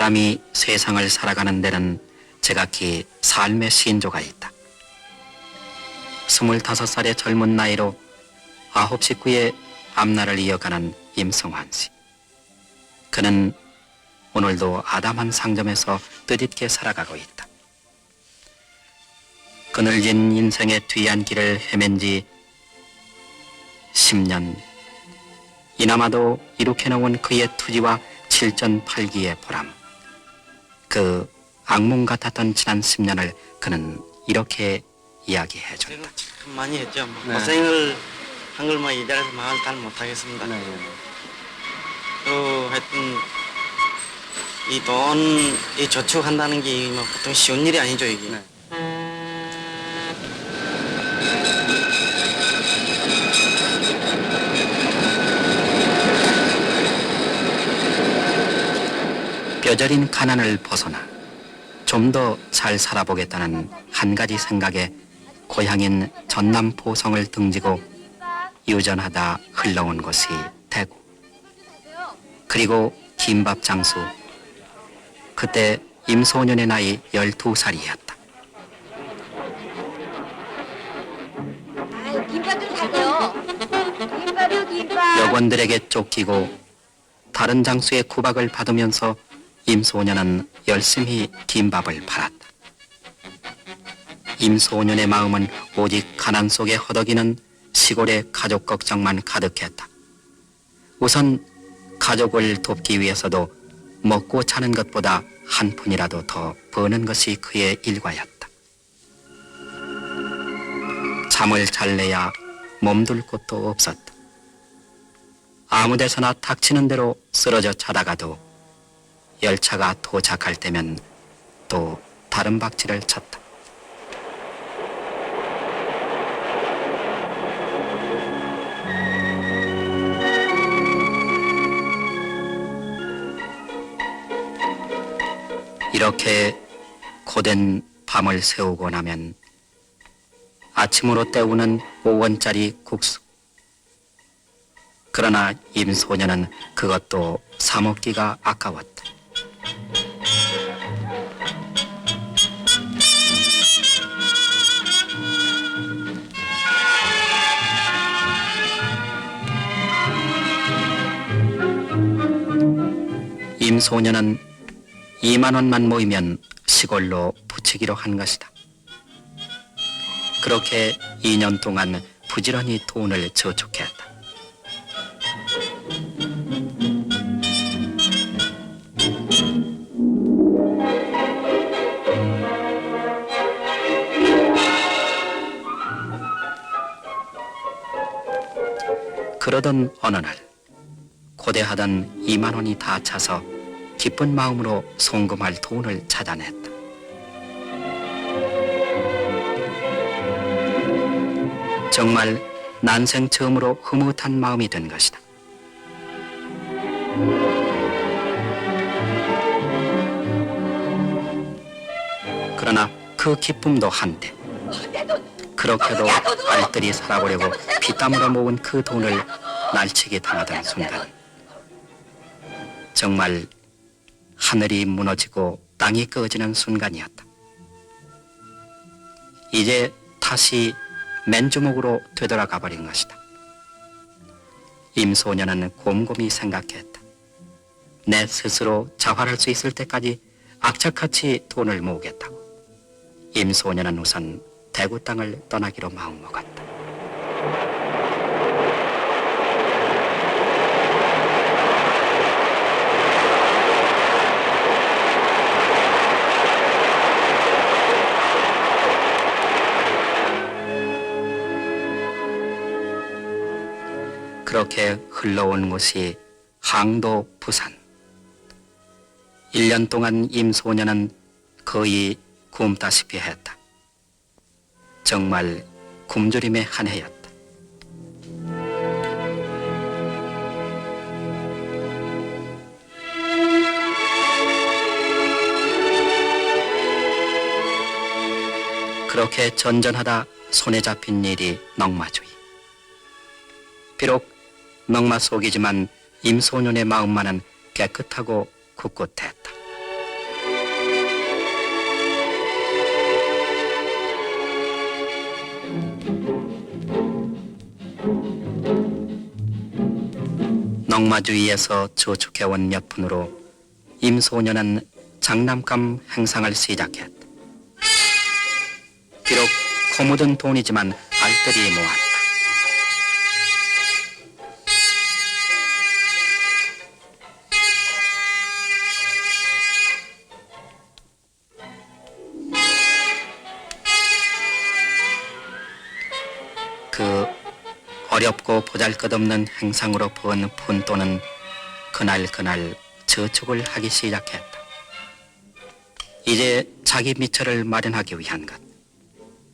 사람이 세상을 살아가는 데는 제각기 삶의 신조가 있다. 25살의 젊은 나이로 9 식구의 앞날을 이어가는 임성환 씨. 그는 오늘도 아담한 상점에서 뜻있게 살아가고 있다. 그늘진 인생의 뒤안길을 헤맨 지 10년. 이나마도 이룩해놓은 그의 투지와 칠전팔기의 보람. 그 악몽 같았던 지난 10년을 그는 이렇게 이야기해준다. 참 많이 했죠. 고생을 한 걸 이 자리에서 말을 잘 못하겠습니다. 하여튼 이 돈, 이 저축한다는 게 보통 쉬운 일이 아니죠, 이게. 뼈저린 가난을 벗어나 좀 더 잘 살아보겠다는 한 가지 생각에 고향인 전남 보성을 등지고 유전하다 흘러온 곳이 대구. 그리고 김밥 장수. 그때 임소년의 나이 12살이었다. 아유, 김밥 좀 사세요. 김밥이요, 김밥. 여관들에게 쫓기고 다른 장수의 구박을 받으면서 임소년은 열심히 김밥을 팔았다. 임소년의 마음은 오직 가난 속에 허덕이는 시골의 가족 걱정만 가득했다. 우선 가족을 돕기 위해서도 먹고 자는 것보다 한 푼이라도 더 버는 것이 그의 일과였다. 잠을 잘 내야 몸둘 곳도 없었다. 아무 데서나 닥치는 대로 쓰러져 자다가도 열차가 도착할 때면 또 다른 박지를 쳤다. 이렇게 고된 밤을 새우고 나면 아침으로 때우는 5원짜리 국수. 그러나 임소년은 그것도 사 먹기가 아까웠다. 임소년은 2만 원만 모이면 시골로 부치기로 한 것이다. 그렇게 2년 동안 부지런히 돈을 저축했다. 그러던 어느 날 고대하던 2만 원이 다 차서 기쁜 마음으로 송금할 돈을 찾아냈다. 정말 난생 처음으로 흐뭇한 마음이 든 것이다. 그러나 그 기쁨도 한때 그렇게도 알뜰히 살아보려고 피땀으로 모은 그 돈을 날치기 당하던 순간 정말 하늘이 무너지고 땅이 꺼지는 순간이었다. 이제 다시 맨주먹으로 되돌아가 버린 것이다. 임소년은 곰곰이 생각했다. 내 스스로 자활할 수 있을 때까지 악착같이 돈을 모으겠다고. 임소년은 우선 대구 땅을 떠나기로 마음먹었다. 그렇게 흘러온 곳이 항도 부산. 1년 동안 임소년은 거의 굶다시피 했다. 정말 굶주림의 한 해였다. 그렇게 전전하다 손에 잡힌 일이 넝마주의. 비록 넝마 속이지만 임소년의 마음만은 깨끗하고 굳굳했다. 병마주의에서 저축해온 몇 푼으로 임소년은 장난감 행상을 시작했다. 비록 코 묻은 돈이지만 알뜰히 모았다. 그 어렵고 보잘것없는 행상으로 번 푼돈은 그날 저축을 하기 시작했다. 이제 자기 미처를 마련하기 위한 것,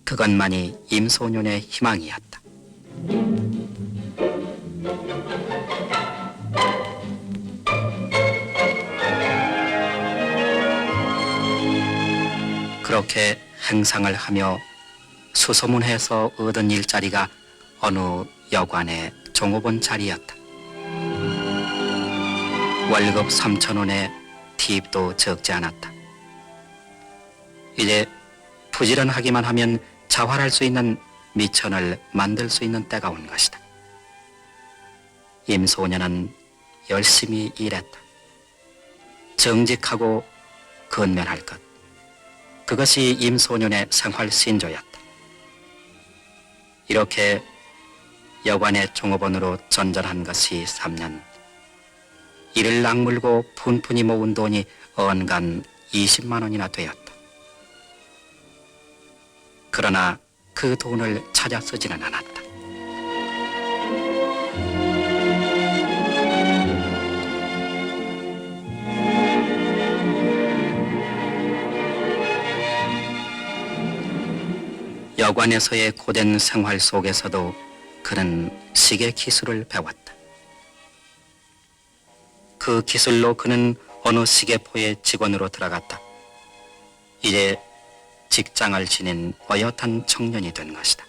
그것만이 임소년의 희망이었다. 그렇게 행상을 하며 수소문해서 얻은 일자리가 어느 여관의 종업원 자리였다. 월급 3,000원에 팁도 적지 않았다. 이제 부지런하기만 하면 자활할 수 있는 미천을 만들 수 있는 때가 온 것이다. 임소년은 열심히 일했다. 정직하고 근면할 것, 그것이 임소년의 생활 신조였다. 이렇게 여관의 종업원으로 전전한 것이 3년. 이를 악물고 푼푼히 모은 돈이 언간 20만 원이나 되었다. 그러나 그 돈을 찾아 쓰지는 않았다. 여관에서의 고된 생활 속에서도 그는 시계 기술을 배웠다. 그 기술로 그는 어느 시계포의 직원으로 들어갔다. 이제 직장을 지닌 어엿한 청년이 된 것이다.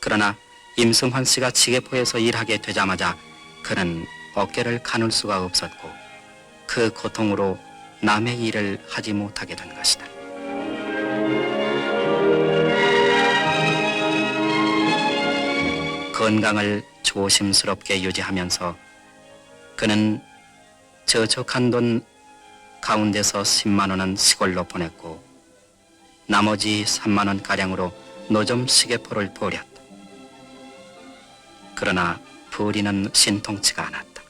그러나 임승환 씨가 시계포에서 일하게 되자마자 그는 어깨를 가눌 수가 없었고 그 고통으로 남의 일을 하지 못하게 된 것이다. 건강을 조심스럽게 유지하면서 그는 저축한 돈 가운데서 10만 원은 시골로 보냈고 나머지 3만 원가량으로 노점 시계포를 버렸다. 그러나 부리는 신통치가 않았다.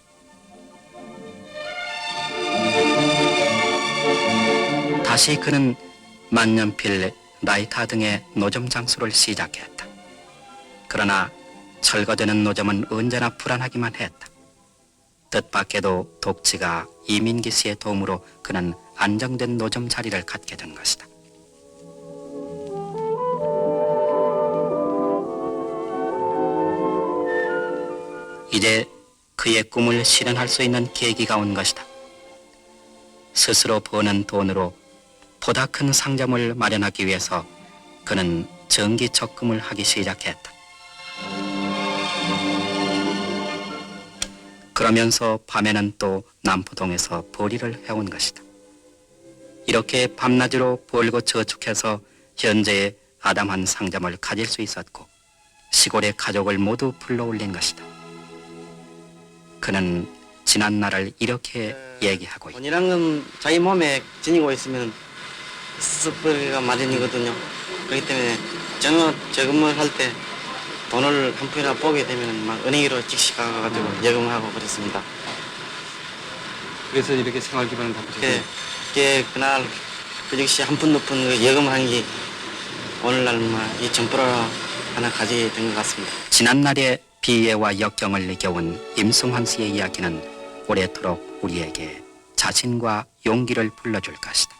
다시 그는 만년필, 나이타 등의 노점 장수를 시작했다. 그러나 철거되는 노점은 언제나 불안하기만 했다. 뜻밖에도 독지가 이민기 씨의 도움으로 그는 안정된 노점 자리를 갖게 된 것이다. 이제 그의 꿈을 실현할 수 있는 계기가 온 것이다. 스스로 버는 돈으로 보다 큰 상점을 마련하기 위해서 그는 정기 적금을 하기 시작했다. 그러면서 밤에는 또 남포동에서 벌이를 해온 것이다. 이렇게 밤낮으로 벌고 저축해서 현재의 아담한 상점을 가질 수 있었고 시골의 가족을 모두 불러올린 것이다. 그는 지난 날을 이렇게 얘기하고 있다. 돈이란 건 자기 몸에 지니고 있으면 쓰버리가 마련이거든요. 그렇기 때문에 저는 저금을 할 때 돈을 한 푼이나 보게 되면 막 은행으로 즉시 가가지고 예금을 하고 그랬습니다. 그래서 이렇게 생활 기반을 바꾸셨어요? 그게 그날 그 즉시 한 푼 높은 그 예금을 한 게 오늘날 이 점포를 하나 가지게 된 것 같습니다. 지난 날의 비애와 역경을 겪은 임승환 씨의 이야기는 오래도록 우리에게 자신과 용기를 불러줄 것이다.